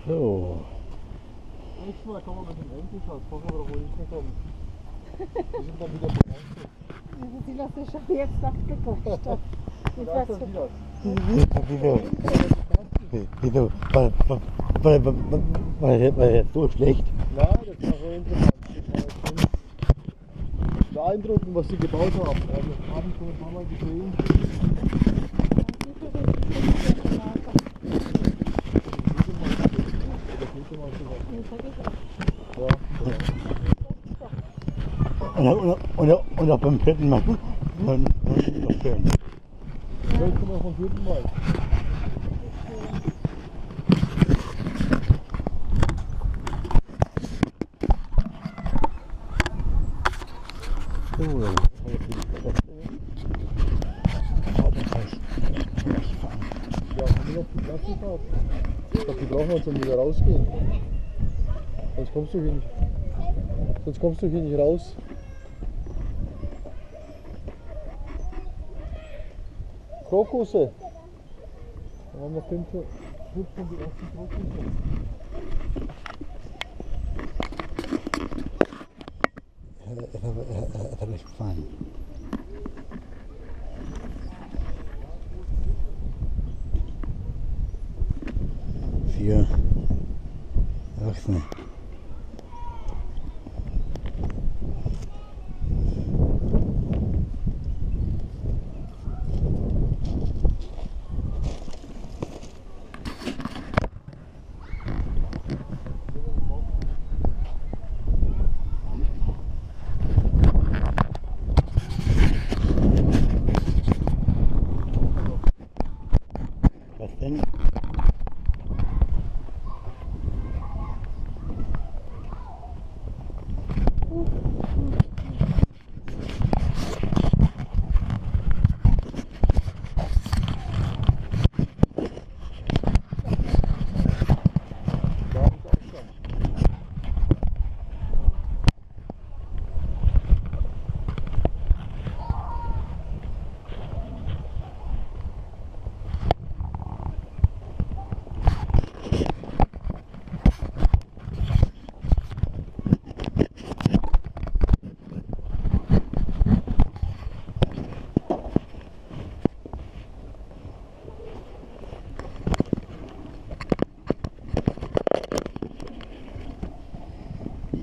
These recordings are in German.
So. Nächstes Mal kommen wir mit dem Endlich-Haus. Gucken wir, wo ich gekommen. Wir sind dann wieder begeistert. Sie lassen schon jetzt abgekostet. Wieso? War jetzt so schlecht? Nein, das war so interessant. Das war beeindruckend, was sie gebaut haben. Also, das habe ich schon ein paar Mal gesehen. Und auch beim vierten Mal. Und noch schön. Das ist immer vom vierten Mal. So, Ja, haben wir noch die Plastikhaus? Ich glaube, die brauchen wir uns, um wieder rausgehen. Sonst kommst du hier nicht raus. Krokusse. Da haben wir 5 von die ersten Krokusse. das hat echt gefallen. Vier Erwachsene. Was denn?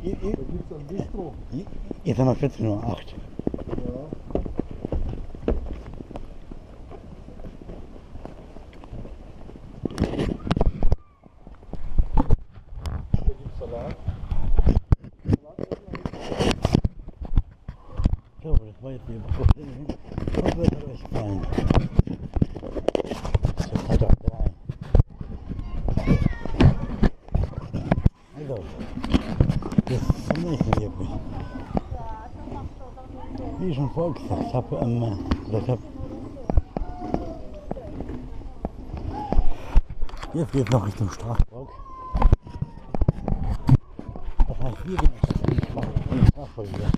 Da gibt es ein Bistro. Jetzt haben wir 14:08 Uhr. Ja. Da gibt es Salat. So, das war jetzt die Überraschung. Ich hoffe, es hat euch gefallen. So, Zeit auf 3. Also, bis zum nächsten Video. Wie schon vorher gesagt habe, jetzt geht es noch Richtung Straßburg. Das heißt, wir gehen jetzt in die Straßburg wieder.